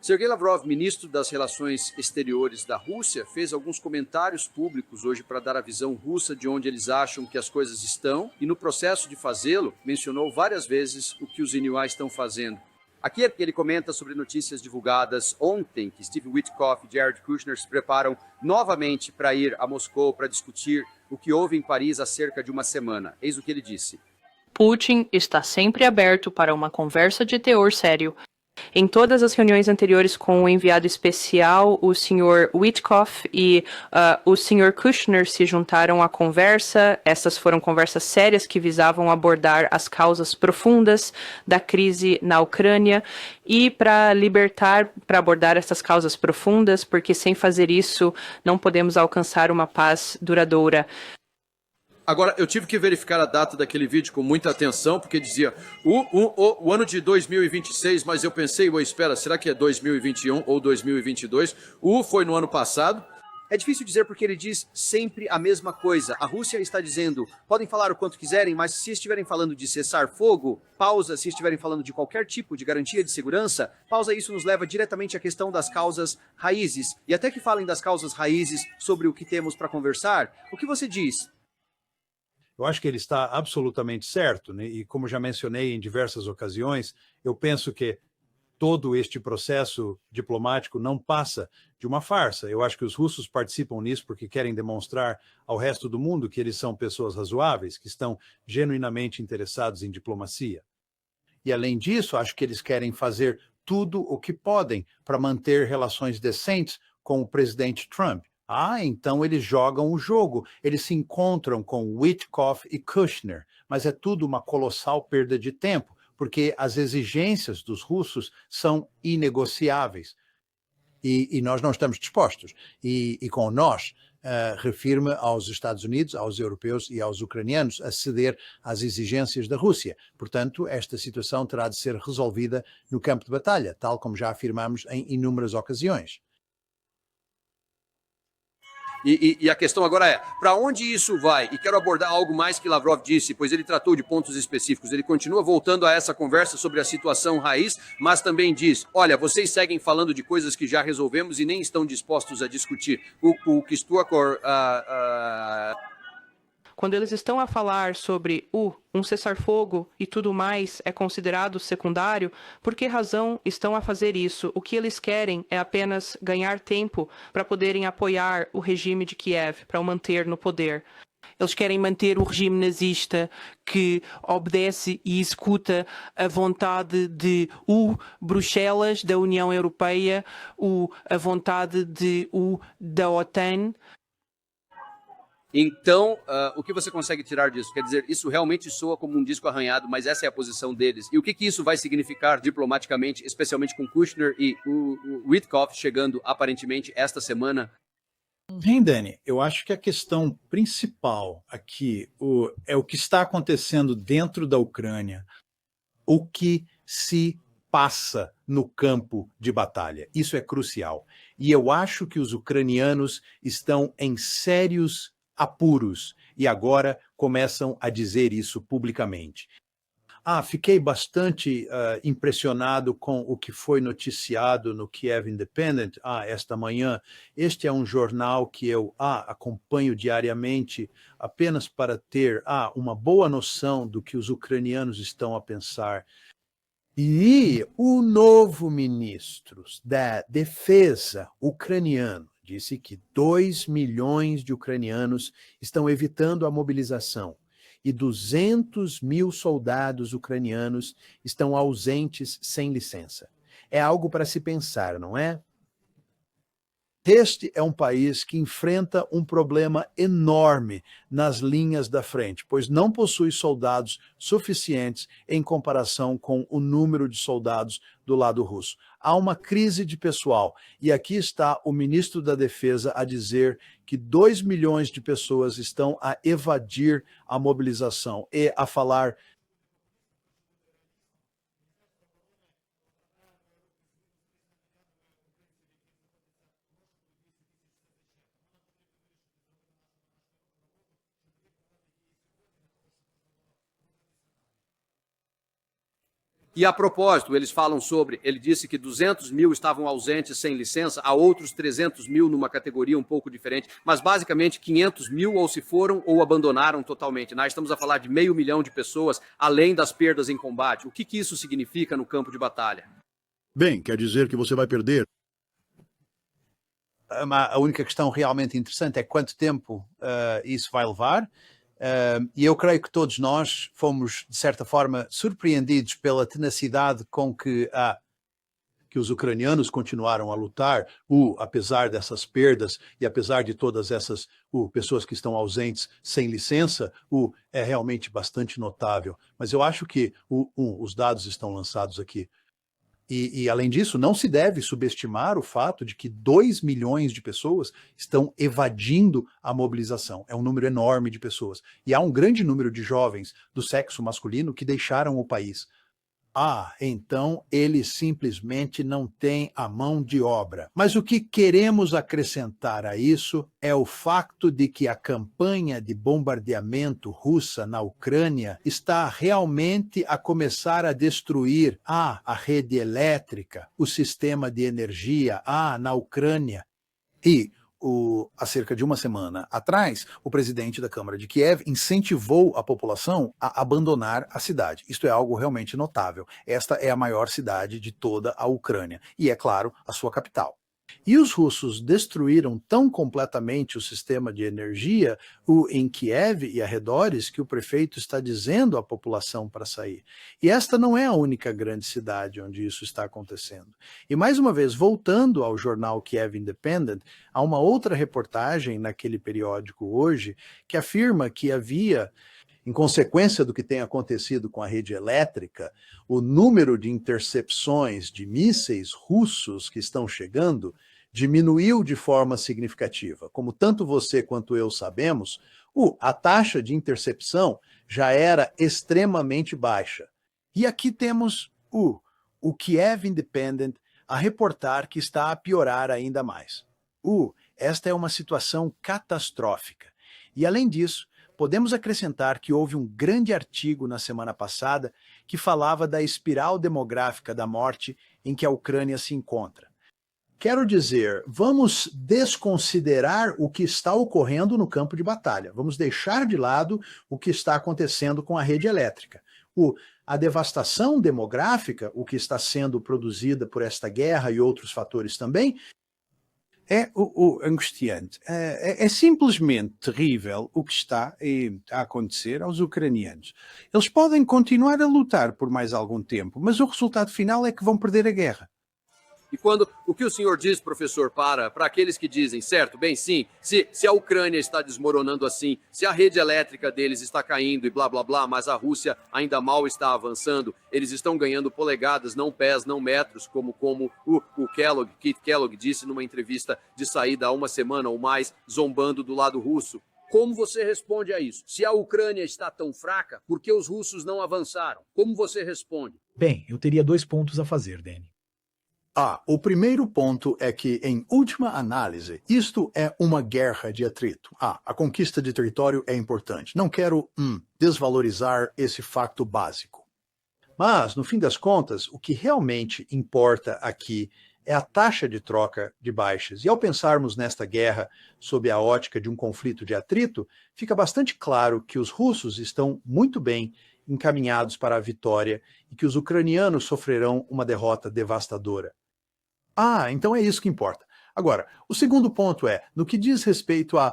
Sergei Lavrov, ministro das Relações Exteriores da Rússia, fez alguns comentários públicos hoje para dar a visão russa de onde eles acham que as coisas estão e, no processo de fazê-lo, mencionou várias vezes o que os Inuit estão fazendo. Aqui ele comenta sobre notícias divulgadas ontem que Steve Witkoff e Jared Kushner se preparam novamente para ir a Moscou para discutir o que houve em Paris há cerca de uma semana. Eis o que ele disse. Putin está sempre aberto para uma conversa de teor sério. Em todas as reuniões anteriores com o enviado especial, o Sr. Witkoff e o Sr. Kushner se juntaram à conversa. Essas foram conversas sérias que visavam abordar as causas profundas da crise na Ucrânia e para abordar essas causas profundas, porque sem fazer isso não podemos alcançar uma paz duradoura. Agora, eu tive que verificar a data daquele vídeo com muita atenção, porque dizia o ano de 2026, mas eu pensei, espera, será que é 2021 ou 2022? Foi no ano passado. É difícil dizer porque ele diz sempre a mesma coisa. A Rússia está dizendo, podem falar o quanto quiserem, mas se estiverem falando de cessar fogo, pausa. Se estiverem falando de qualquer tipo de garantia de segurança, pausa. Isso nos leva diretamente à questão das causas raízes. E até que falem das causas raízes sobre o que temos para conversar, o que você diz? Eu acho que ele está absolutamente certo, né? E como já mencionei em diversas ocasiões, eu penso que todo este processo diplomático não passa de uma farsa. Eu acho que os russos participam nisso porque querem demonstrar ao resto do mundo que eles são pessoas razoáveis, que estão genuinamente interessados em diplomacia. E, além disso, acho que eles querem fazer tudo o que podem para manter relações decentes com o presidente Trump. Então eles jogam o jogo, eles se encontram com Witkoff e Kushner, mas é tudo uma colossal perda de tempo, porque as exigências dos russos são inegociáveis e nós não estamos dispostos. E com nós, refiro-me aos Estados Unidos, aos europeus e aos ucranianos a ceder às exigências da Rússia. Portanto, esta situação terá de ser resolvida no campo de batalha, tal como já afirmamos em inúmeras ocasiões. E a questão agora é, para onde isso vai? E quero abordar algo mais que Lavrov disse, pois ele tratou de pontos específicos. Ele continua voltando a essa conversa sobre a situação raiz, mas também diz, olha, vocês seguem falando de coisas que já resolvemos e nem estão dispostos a discutir. O que estou Quando eles estão a falar sobre um cessar-fogo e tudo mais é considerado secundário, por que razão estão a fazer isso? O que eles querem é apenas ganhar tempo para poderem apoiar o regime de Kiev, para o manter no poder. Eles querem manter o regime nazista que obedece e executa a vontade de Bruxelas, da União Europeia, a vontade da OTAN. Então, o que você consegue tirar disso? Quer dizer, isso realmente soa como um disco arranhado, mas essa é a posição deles. E o que isso vai significar diplomaticamente, especialmente com Kushner e o Witkoff chegando, aparentemente, esta semana? Dani, eu acho que a questão principal aqui é o que está acontecendo dentro da Ucrânia, o que se passa no campo de batalha. Isso é crucial. E eu acho que os ucranianos estão em sérios apuros e agora começam a dizer isso publicamente. Fiquei bastante impressionado com o que foi noticiado no Kiev Independent esta manhã. Este é um jornal que eu acompanho diariamente apenas para ter uma boa noção do que os ucranianos estão a pensar. E o novo ministro da Defesa ucraniano disse que 2 milhões de ucranianos estão evitando a mobilização e 200 mil soldados ucranianos estão ausentes sem licença. É algo para se pensar, não é? Este é um país que enfrenta um problema enorme nas linhas da frente, pois não possui soldados suficientes em comparação com o número de soldados do lado russo. Há uma crise de pessoal, e aqui está o ministro da Defesa a dizer que 2 milhões de pessoas estão a evadir a mobilização e a falar E a propósito, eles falam sobre, ele disse que 200 mil estavam ausentes sem licença, há outros 300 mil numa categoria um pouco diferente, mas basicamente 500 mil ou se foram ou abandonaram totalmente. Nós estamos a falar de 500 mil de pessoas, além das perdas em combate. O que isso significa no campo de batalha? Bem, quer dizer que você vai perder. A única questão realmente interessante é quanto tempo isso vai levar. E eu creio que todos nós fomos, de certa forma, surpreendidos pela tenacidade com que os ucranianos continuaram a lutar, apesar dessas perdas e apesar de todas essas pessoas que estão ausentes sem licença, é realmente bastante notável. Mas eu acho que os dados estão lançados aqui. E, além disso, não se deve subestimar o fato de que 2 milhões de pessoas estão evadindo a mobilização. É um número enorme de pessoas. E há um grande número de jovens do sexo masculino que deixaram o país. Então eles simplesmente não têm a mão de obra. Mas o que queremos acrescentar a isso é o fato de que a campanha de bombardeamento russa na Ucrânia está realmente a começar a destruir a rede elétrica, o sistema de energia na Ucrânia. E há cerca de uma semana atrás, o presidente da Câmara de Kiev incentivou a população a abandonar a cidade. Isto é algo realmente notável. Esta é a maior cidade de toda a Ucrânia e, é claro, a sua capital. E os russos destruíram tão completamente o sistema de energia em Kiev e arredores que o prefeito está dizendo à população para sair. E esta não é a única grande cidade onde isso está acontecendo. E mais uma vez, voltando ao jornal Kiev Independent, há uma outra reportagem naquele periódico hoje que afirma que havia, em consequência do que tem acontecido com a rede elétrica, o número de intercepções de mísseis russos que estão chegando diminuiu de forma significativa. Como tanto você quanto eu sabemos, a taxa de intercepção já era extremamente baixa. E aqui temos o Kiev Independent a reportar que está a piorar ainda mais. Esta é uma situação catastrófica. E além disso, podemos acrescentar que houve um grande artigo na semana passada que falava da espiral demográfica da morte em que a Ucrânia se encontra. Quero dizer, vamos desconsiderar o que está ocorrendo no campo de batalha. Vamos deixar de lado o que está acontecendo com a rede elétrica. A devastação demográfica, o que está sendo produzida por esta guerra e outros fatores também, é angustiante. É simplesmente terrível o que está a acontecer aos ucranianos. Eles podem continuar a lutar por mais algum tempo, mas o resultado final é que vão perder a guerra. E o que o senhor diz, professor, para aqueles que dizem, certo, bem, sim, se a Ucrânia está desmoronando assim, se a rede elétrica deles está caindo e blá, blá, blá, mas a Rússia ainda mal está avançando, eles estão ganhando polegadas, não pés, não metros, como o Keith Kellogg disse numa entrevista de saída há uma semana ou mais, zombando do lado russo. Como você responde a isso? Se a Ucrânia está tão fraca, por que os russos não avançaram? Como você responde? Bem, eu teria 2 pontos a fazer, Danny. O primeiro ponto é que, em última análise, isto é uma guerra de atrito. A conquista de território é importante. Não quero desvalorizar esse facto básico. Mas, no fim das contas, o que realmente importa aqui é a taxa de troca de baixas. E ao pensarmos nesta guerra sob a ótica de um conflito de atrito, fica bastante claro que os russos estão muito bem encaminhados para a vitória e que os ucranianos sofrerão uma derrota devastadora. Então é isso que importa. Agora, o segundo ponto é, no que diz respeito a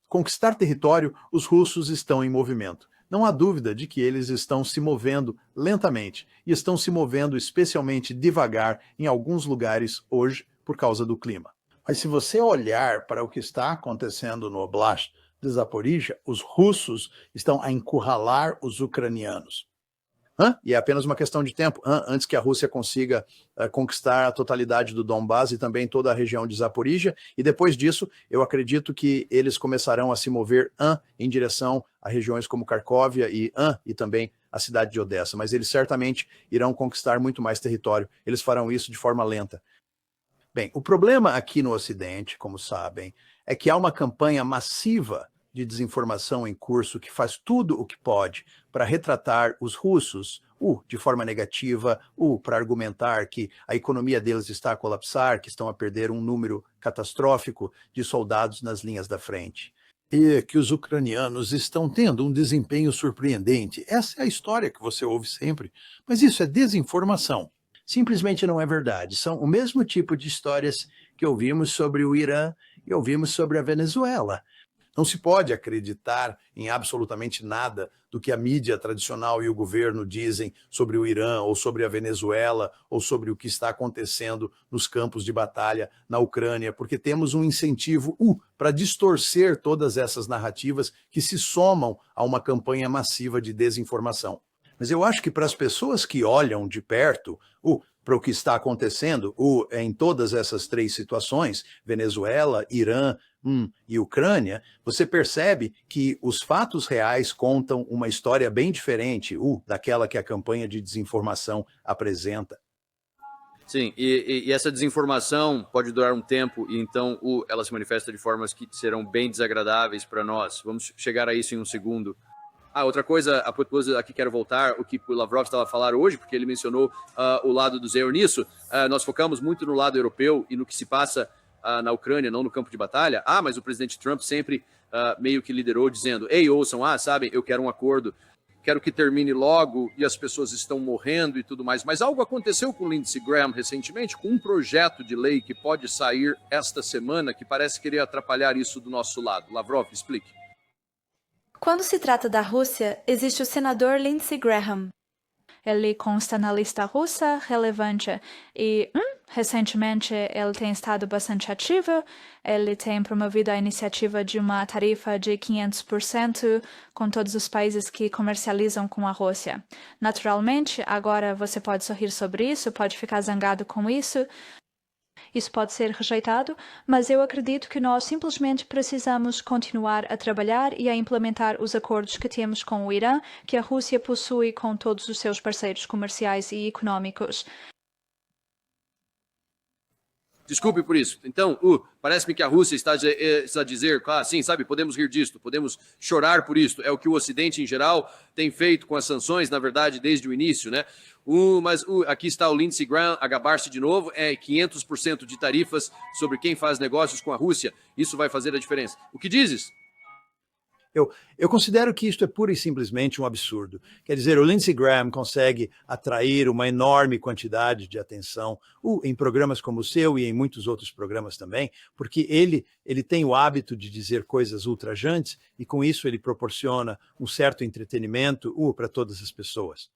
conquistar território, os russos estão em movimento. Não há dúvida de que eles estão se movendo lentamente e estão se movendo especialmente devagar em alguns lugares hoje por causa do clima. Mas se você olhar para o que está acontecendo no Oblast de Zaporizhia, os russos estão a encurralar os ucranianos. E é apenas uma questão de tempo, antes que a Rússia consiga conquistar a totalidade do Donbás e também toda a região de Zaporizhia, e depois disso, eu acredito que eles começarão a se mover em direção a regiões como Kharkovia e também a cidade de Odessa, mas eles certamente irão conquistar muito mais território, eles farão isso de forma lenta. Bem, o problema aqui no Ocidente, como sabem, é que há uma campanha massiva de desinformação em curso que faz tudo o que pode para retratar os russos, de forma negativa, para argumentar que a economia deles está a colapsar, que estão a perder um número catastrófico de soldados nas linhas da frente. E que os ucranianos estão tendo um desempenho surpreendente. Essa é a história que você ouve sempre. Mas isso é desinformação. Simplesmente não é verdade. São o mesmo tipo de histórias que ouvimos sobre o Irã e ouvimos sobre a Venezuela. Não se pode acreditar em absolutamente nada do que a mídia tradicional e o governo dizem sobre o Irã, ou sobre a Venezuela, ou sobre o que está acontecendo nos campos de batalha na Ucrânia, porque temos um incentivo para distorcer todas essas narrativas que se somam a uma campanha massiva de desinformação. Mas eu acho que para as pessoas que olham de perto para o que está acontecendo em todas essas três situações, Venezuela, Irã e Ucrânia, você percebe que os fatos reais contam uma história bem diferente daquela que a campanha de desinformação apresenta. Sim, e essa desinformação pode durar um tempo e então ela se manifesta de formas que serão bem desagradáveis para nós. Vamos chegar a isso em um segundo. Outra coisa, a propósito, aqui quero voltar, o que o Lavrov estava a falar hoje, porque ele mencionou o lado do Zé nisso. Nós focamos muito no lado europeu e no que se passa na Ucrânia, não no campo de batalha. Mas o presidente Trump sempre meio que liderou dizendo, ei, ouçam, sabem, eu quero um acordo, quero que termine logo e as pessoas estão morrendo e tudo mais. Mas algo aconteceu com Lindsey Graham recentemente, com um projeto de lei que pode sair esta semana, que parece querer atrapalhar isso do nosso lado. Lavrov, explique. Quando se trata da Rússia, existe o senador Lindsey Graham. Ele consta na lista russa relevante e, recentemente, ele tem estado bastante ativo. Ele tem promovido a iniciativa de uma tarifa de 500% com todos os países que comercializam com a Rússia. Naturalmente, agora você pode sorrir sobre isso, pode ficar zangado com isso. Isso pode ser rejeitado, mas eu acredito que nós simplesmente precisamos continuar a trabalhar e a implementar os acordos que temos com o Irã, que a Rússia possui com todos os seus parceiros comerciais e econômicos. Desculpe por isso. Então, parece-me que a Rússia está a dizer, sim, sabe, podemos rir disto, podemos chorar por isto. É o que o Ocidente, em geral, tem feito com as sanções, na verdade, desde o início, né? Mas aqui está o Lindsey Graham a gabar-se de novo, 500% de tarifas sobre quem faz negócios com a Rússia. Isso vai fazer a diferença. O que dizes? Eu considero que isto é pura e simplesmente um absurdo. Quer dizer, o Lindsey Graham consegue atrair uma enorme quantidade de atenção em programas como o seu e em muitos outros programas também, porque ele tem o hábito de dizer coisas ultrajantes e com isso ele proporciona um certo entretenimento para todas as pessoas.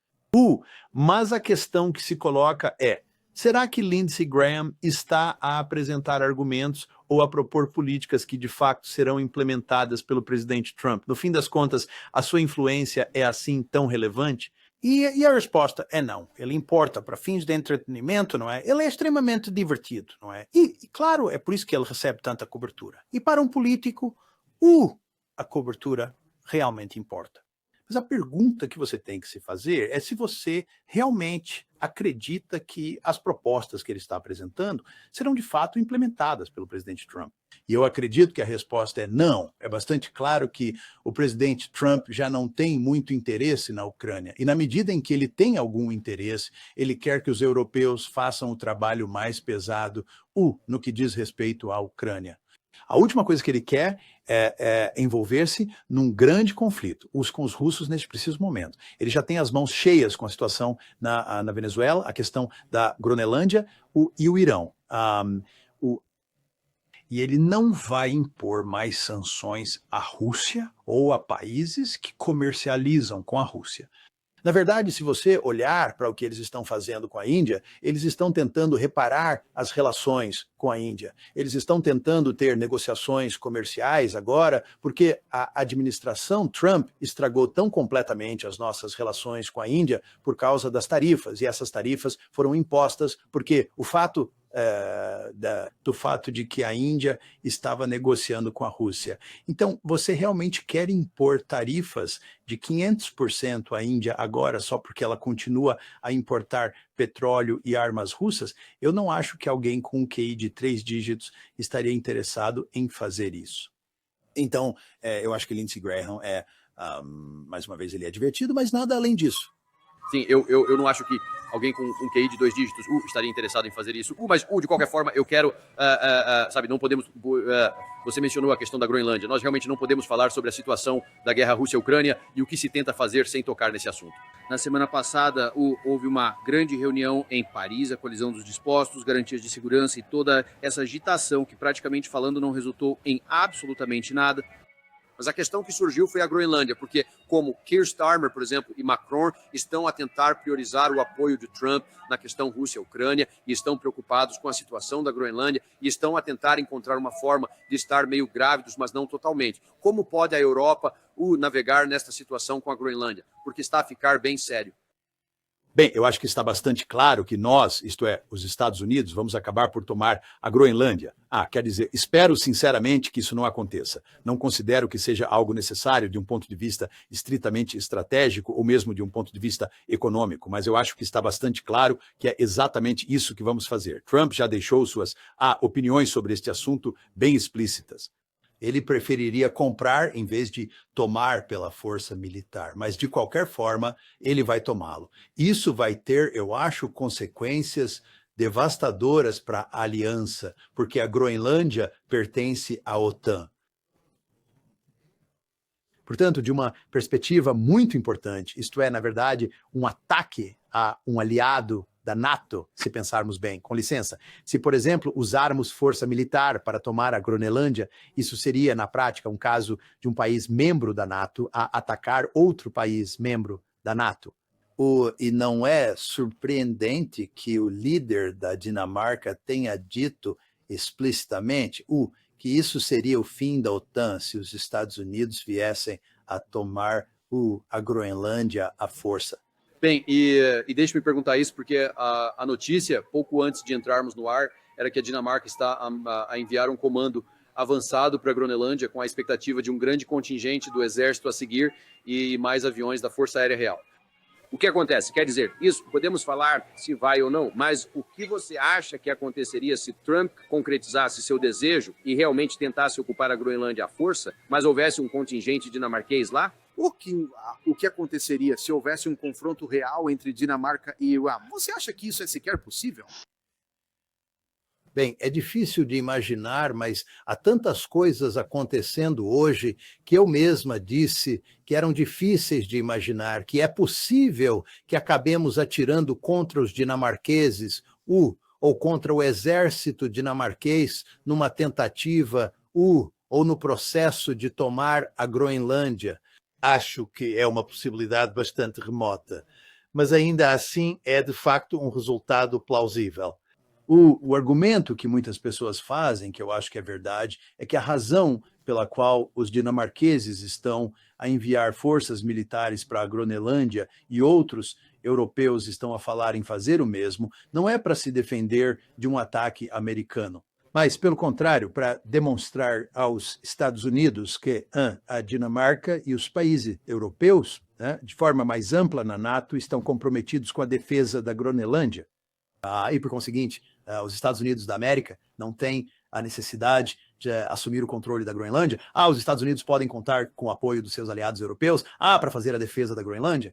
Mas a questão que se coloca é, será que Lindsey Graham está a apresentar argumentos ou a propor políticas que de fato serão implementadas pelo presidente Trump? No fim das contas, a sua influência é assim tão relevante? E a resposta é não. Ele importa para fins de entretenimento, não é? Ele é extremamente divertido, não é? E claro, é por isso que ele recebe tanta cobertura. E para um político, a cobertura realmente importa. Mas a pergunta que você tem que se fazer é se você realmente acredita que as propostas que ele está apresentando serão de fato implementadas pelo presidente Trump. E eu acredito que a resposta é não. É bastante claro que o presidente Trump já não tem muito interesse na Ucrânia. E na medida em que ele tem algum interesse, ele quer que os europeus façam o trabalho mais pesado no que diz respeito à Ucrânia. A última coisa que ele quer é envolver-se num grande conflito com os russos neste preciso momento. Ele já tem as mãos cheias com a situação na Venezuela, a questão da Groenlândia e o Irão. E ele não vai impor mais sanções à Rússia ou a países que comercializam com a Rússia. Na verdade, se você olhar para o que eles estão fazendo com a Índia, eles estão tentando reparar as relações com a Índia. Eles estão tentando ter negociações comerciais agora, porque a administração Trump estragou tão completamente as nossas relações com a Índia por causa das tarifas, e essas tarifas foram impostas porque o fato do fato de que a Índia estava negociando com a Rússia. Então, você realmente quer impor tarifas de 500% à Índia agora só porque ela continua a importar petróleo e armas russas? Eu não acho que alguém com um QI de 3 dígitos estaria interessado em fazer isso. Então, eu acho que Lindsey Graham mais uma vez, ele é divertido, mas nada além disso. Sim, eu não acho que alguém com um QI de 2 dígitos estaria interessado em fazer isso. Mas, de qualquer forma, eu quero, sabe, não podemos... você mencionou a questão da Groenlândia. Nós realmente não podemos falar sobre a situação da guerra Rússia-Ucrânia e o que se tenta fazer sem tocar nesse assunto. Na semana passada, houve uma grande reunião em Paris, a colisão dos dispostos, garantias de segurança e toda essa agitação que, praticamente falando, não resultou em absolutamente nada. Mas a questão que surgiu foi a Groenlândia, porque como Keir Starmer, por exemplo, e Macron estão a tentar priorizar o apoio de Trump na questão Rússia-Ucrânia e estão preocupados com a situação da Groenlândia e estão a tentar encontrar uma forma de estar meio grávidos, mas não totalmente. Como pode a Europa navegar nesta situação com a Groenlândia? Porque está a ficar bem sério. Bem, eu acho que está bastante claro que nós, isto é, os Estados Unidos, vamos acabar por tomar a Groenlândia. Quer dizer, espero sinceramente que isso não aconteça. Não considero que seja algo necessário de um ponto de vista estritamente estratégico ou mesmo de um ponto de vista econômico, mas eu acho que está bastante claro que é exatamente isso que vamos fazer. Trump já deixou suas opiniões sobre este assunto bem explícitas. Ele preferiria comprar em vez de tomar pela força militar, mas de qualquer forma ele vai tomá-lo. Isso vai ter, eu acho, consequências devastadoras para a aliança, porque a Groenlândia pertence à OTAN. Portanto, de uma perspectiva muito importante, isto é, na verdade, um ataque a um aliado da NATO, se pensarmos bem. Com licença, se, por exemplo, usarmos força militar para tomar a Groenlândia, isso seria, na prática, um caso de um país membro da NATO a atacar outro país membro da NATO. E não é surpreendente que o líder da Dinamarca tenha dito explicitamente que isso seria o fim da OTAN se os Estados Unidos viessem a tomar a Groenlândia à força. Bem, e deixe-me perguntar isso, porque a notícia, pouco antes de entrarmos no ar, era que a Dinamarca está a enviar um comando avançado para a Groenlândia com a expectativa de um grande contingente do exército a seguir e mais aviões da Força Aérea Real. O que acontece? Quer dizer, isso podemos falar se vai ou não, mas o que você acha que aconteceria se Trump concretizasse seu desejo e realmente tentasse ocupar a Groenlândia à força, mas houvesse um contingente dinamarquês lá? O que aconteceria se houvesse um confronto real entre Dinamarca e Irã? Você acha que isso é sequer possível? Bem, é difícil de imaginar, mas há tantas coisas acontecendo hoje que eu mesma disse que eram difíceis de imaginar, que é possível que acabemos atirando contra os dinamarqueses, ou contra o exército dinamarquês numa tentativa, ou no processo de tomar a Groenlândia. Acho que é uma possibilidade bastante remota, mas ainda assim é de facto um resultado plausível. O argumento que muitas pessoas fazem, que eu acho que é verdade, é que a razão pela qual os dinamarqueses estão a enviar forças militares para a Groenlândia e outros europeus estão a falar em fazer o mesmo, não é para se defender de um ataque americano, mas, pelo contrário, para demonstrar aos Estados Unidos que a Dinamarca e os países europeus, de forma mais ampla na NATO, estão comprometidos com a defesa da Groenlândia. E, por conseguinte, os Estados Unidos da América não têm a necessidade de assumir o controle da Groenlândia. Os Estados Unidos podem contar com o apoio dos seus aliados europeus para fazer a defesa da Groenlândia.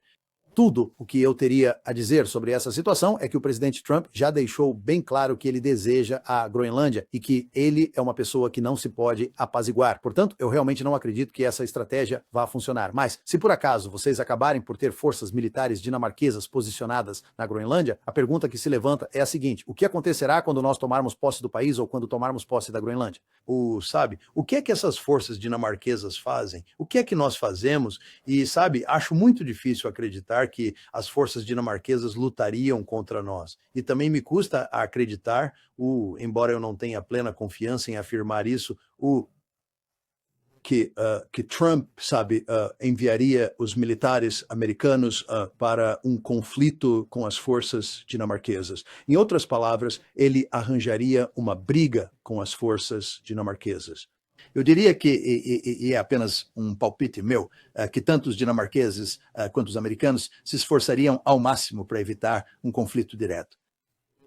Tudo o que eu teria a dizer sobre essa situação é que o presidente Trump já deixou bem claro que ele deseja a Groenlândia e que ele é uma pessoa que não se pode apaziguar. Portanto, eu realmente não acredito que essa estratégia vá funcionar. Mas, se por acaso vocês acabarem por ter forças militares dinamarquesas posicionadas na Groenlândia, a pergunta que se levanta é a seguinte: o que acontecerá quando nós tomarmos posse do país ou quando tomarmos posse da Groenlândia? O que é que essas forças dinamarquesas fazem? O que é que nós fazemos? E, acho muito difícil acreditar que as forças dinamarquesas lutariam contra nós. E também me custa acreditar, embora eu não tenha plena confiança em afirmar isso, que Trump, enviaria os militares americanos para um conflito com as forças dinamarquesas. Em outras palavras, ele arranjaria uma briga com as forças dinamarquesas. Eu diria que, e é apenas um palpite meu, que tanto os dinamarqueses quanto os americanos se esforçariam ao máximo para evitar um conflito direto.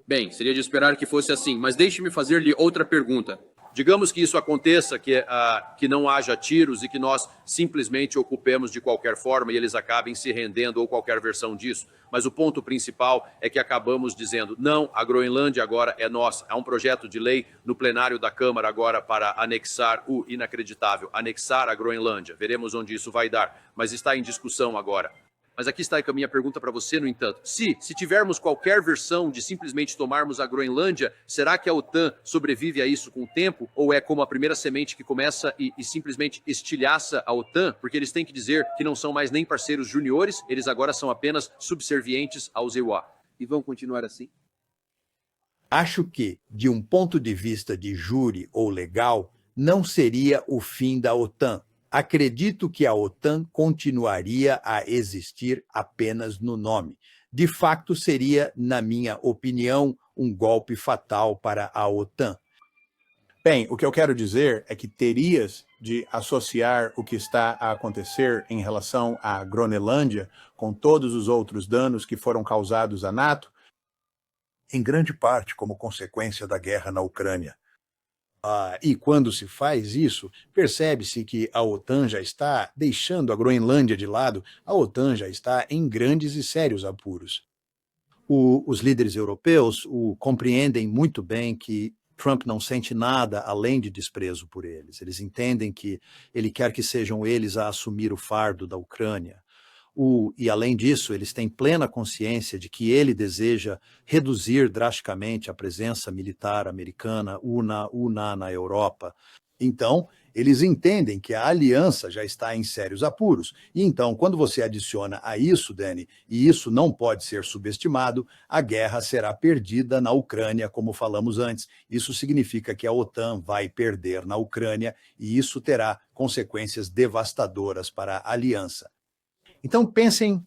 Bem, seria de esperar que fosse assim, mas deixe-me fazer-lhe outra pergunta. Digamos que isso aconteça, que não haja tiros e que nós simplesmente ocupemos de qualquer forma e eles acabem se rendendo ou qualquer versão disso. Mas o ponto principal é que acabamos dizendo, não, a Groenlândia agora é nossa. Há um projeto de lei no plenário da Câmara agora para anexar o inacreditável, anexar a Groenlândia. Veremos onde isso vai dar, mas está em discussão agora. Mas aqui está a minha pergunta para você, no entanto. Se tivermos qualquer versão de simplesmente tomarmos a Groenlândia, será que a OTAN sobrevive a isso com o tempo? Ou é como a primeira semente que começa e simplesmente estilhaça a OTAN? Porque eles têm que dizer que não são mais nem parceiros juniores, eles agora são apenas subservientes aos EUA. E vão continuar assim? Acho que, de um ponto de vista de júri ou legal, não seria o fim da OTAN. Acredito que a OTAN continuaria a existir apenas no nome. De facto, seria, na minha opinião, um golpe fatal para a OTAN. Bem, o que eu quero dizer é que terias de associar o que está a acontecer em relação à Groenlândia com todos os outros danos que foram causados à NATO, em grande parte como consequência da guerra na Ucrânia. E quando se faz isso, percebe-se que a OTAN já está deixando a Groenlândia de lado, a OTAN já está em grandes e sérios apuros. Os líderes europeus compreendem muito bem que Trump não sente nada além de desprezo por eles. Eles entendem que ele quer que sejam eles a assumir o fardo da Ucrânia. E, além disso, eles têm plena consciência de que ele deseja reduzir drasticamente a presença militar americana na Europa. Então, eles entendem que a aliança já está em sérios apuros. E então, quando você adiciona a isso, Danny, e isso não pode ser subestimado, a guerra será perdida na Ucrânia, como falamos antes. Isso significa que a OTAN vai perder na Ucrânia e isso terá consequências devastadoras para a aliança. Então, pensem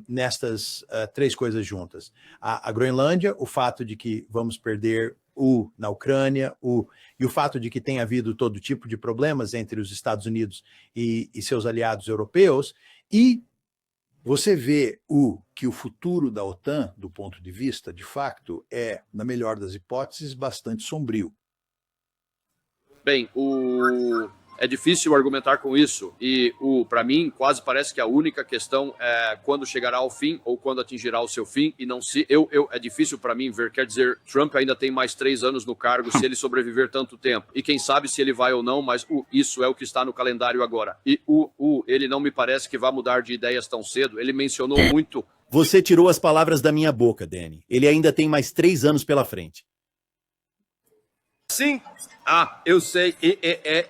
nestas três coisas juntas. A Groenlândia, o fato de que vamos perder na Ucrânia, e o fato de que tem havido todo tipo de problemas entre os Estados Unidos e seus aliados europeus, e você vê que o futuro da OTAN, do ponto de vista, de facto, é, na melhor das hipóteses, bastante sombrio. Bem, é difícil argumentar com isso e, para mim, quase parece que a única questão é quando chegará ao fim ou quando atingirá o seu fim e não se... é difícil para mim ver, quer dizer, Trump ainda tem mais 3 anos no cargo se ele sobreviver tanto tempo. E quem sabe se ele vai ou não, mas isso é o que está no calendário agora. E ele não me parece que vá mudar de ideias tão cedo. Ele mencionou muito... Você tirou as palavras da minha boca, Danny. Ele ainda tem mais 3 anos pela frente. Sim. Eu sei,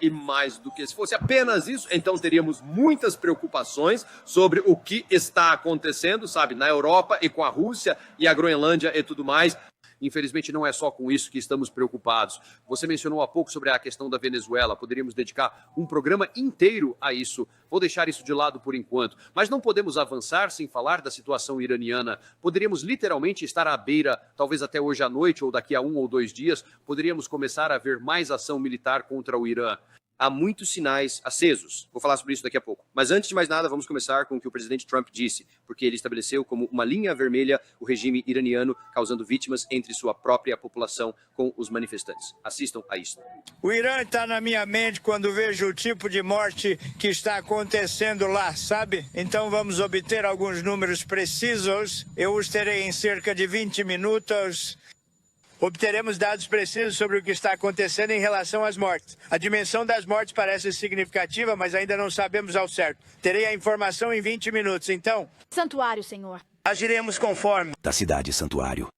e mais do que se fosse apenas isso, então teríamos muitas preocupações sobre o que está acontecendo, sabe, na Europa e com a Rússia e a Groenlândia e tudo mais. Infelizmente não é só com isso que estamos preocupados. Você mencionou há pouco sobre a questão da Venezuela, poderíamos dedicar um programa inteiro a isso. Vou deixar isso de lado por enquanto, mas não podemos avançar sem falar da situação iraniana. Poderíamos literalmente estar à beira, talvez até hoje à noite ou daqui a 1 ou 2 dias, poderíamos começar a ver mais ação militar contra o Irã. Há muitos sinais acesos. Vou falar sobre isso daqui a pouco. Mas antes de mais nada, vamos começar com o que o presidente Trump disse, porque ele estabeleceu como uma linha vermelha o regime iraniano, causando vítimas entre sua própria população com os manifestantes. Assistam a isso. O Irã está na minha mente quando vejo o tipo de morte que está acontecendo lá, sabe? Então vamos obter alguns números precisos. Eu os terei em cerca de 20 minutos. Obteremos dados precisos sobre o que está acontecendo em relação às mortes. A dimensão das mortes parece significativa, mas ainda não sabemos ao certo. Terei a informação em 20 minutos, então... Santuário, senhor. Agiremos conforme... Da cidade santuário.